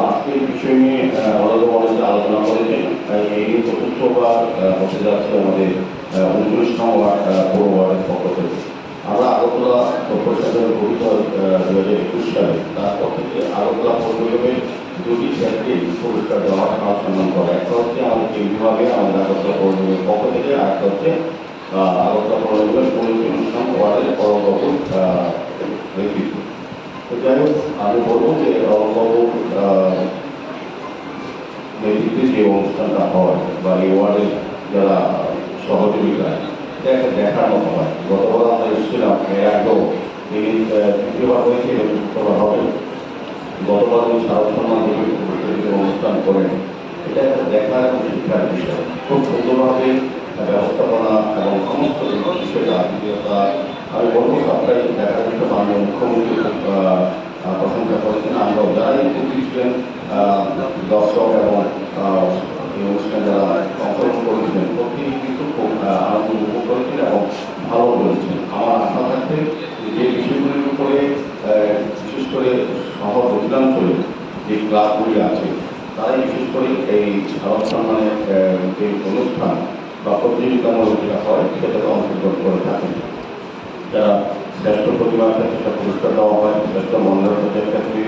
আজকে এই বিষয় নিয়ে অনেকে অনেকে আলোচনা করেছেন। এই নিয়ে চতুর্থবার হতে যাচ্ছে আমাদের 29নং ওয়ার্ড পৌর ওয়ার্ডের পক্ষ থেকে। আমরা আগরতলা পরিষদের গঠিত 2021 সালে, তারপর থেকে আগরতলা পৌর নিগমের দুটি ক্ষেত্রে পুরস্কার দেওয়ার সম্মান করা। একটা হচ্ছে আমাদের কেন্দ্রীয়ভাবে আমাদের আগরতলা পৌর নিগমের পক্ষ থেকে, আর একটা হচ্ছে আগরতলা পৌর নিগমের 29নং ওয়ার্ডের পরবর্তী নেতৃত্ব। তো যাই হোক, আমি বলবো যে অরূপবাবুর নেতৃত্বে যে অনুষ্ঠানটা হয় বা এই ওয়ার্ডের যারা সহযোগিতা, এটা একটা দেখার মতো হয়। গতবার আমরা এসেছিলাম, এর আগেও তিনি তৃতীয়বার হয়েছে এবং চতুর্থবার হবে। গতবার উনি শারদ সম্মান যে অনুষ্ঠান করেন, এটা একটা দেখার এবং শিক্ষার বিষয়। খুব সুন্দরভাবে ব্যবস্থাপনা এবং সমস্ত বিষয়টা আত্মীয়তা, আমি বলবো সবটাই দেখার বিষয়। মাননীয় মুখ্যমন্ত্রী প্রশংসা করেছেন। আমরাও যারাই উপস্থিত ছিলেন, দর্শক এবং এই অনুষ্ঠানে যারা অংশগ্রহণ করেছিলেন, প্রত্যেকেই কিন্তু খুব আনন্দ উপভোগ করেছেন এবং ভালো বলেছেন। আমার আশা থাকবে যে বিষয়গুলির উপরে বিশেষ করে শহর দক্ষিণাঞ্চলে যে ক্লাবগুলি আছে, তারাই বিশেষ করে এই শারদ সম্মানের যে অনুষ্ঠান বা প্রতিযোগিতামূলক যেটা হয় সেটাতে অংশগ্রহণ করে থাকেন। যারা শ্রেষ্ঠ প্রতিমার ক্ষেত্রে সেটা পুরস্কার দেওয়া হয়, শ্রেষ্ঠ মন্ডল পূজার ক্ষেত্রে,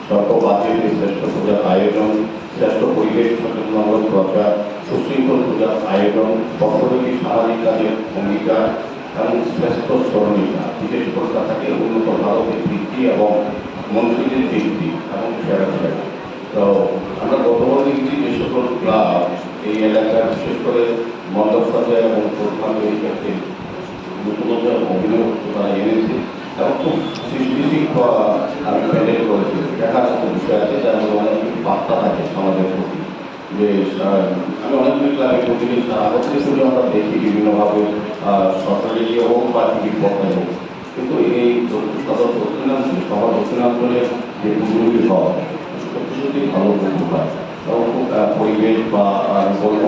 স্বল্প বাজেটে শ্রেষ্ঠ পূজার আয়োজন, শ্রেষ্ঠ পরিবেশ সচেতনমূলক প্রচার, সুশৃঙ্খল পূজার আয়োজন, বর্ষব্যাপী সামাজিক কাজের ভূমিকা এবং শ্রেষ্ঠ স্মরণিকা। বিশেষ পুরস্কার থাকে উন্নত ভারতের ভিত্তি এবং মন্ত্রীদের ভিত্তি এবং সেরা সেরা। তো আমরা গতবার দেখছি যে সকল ক্লাব এই এলাকার বিশেষ করে মন্ডল সজ্জা এবং প্রতিমা তৈরির ক্ষেত্রে নতুনতা অভিনয় তারা এনেছে এবং খুব সৃষ্টিশীল আমি প্যান্ডেল করেছি। দেখার মতো বিষয় আছে, যার মধ্যে অনেক কিছু বার্তা থাকে সমাজের প্রতি। যে আমি অনেকগুলি ক্লাবে প্রতিদিন আগস্টের শুধু আমরা দেখি বিভিন্নভাবে সরকারি ইয়ে হোক বা টিভির পর্দায় হোক, কিন্তু এই সদর দক্ষিণাঞ্চলে শহর দক্ষিণাঞ্চলের যে পুজোগুলি হয় সত্যি সত্যি ভালো পুজো হয় এবং খুব পরিবেশ বা বলবো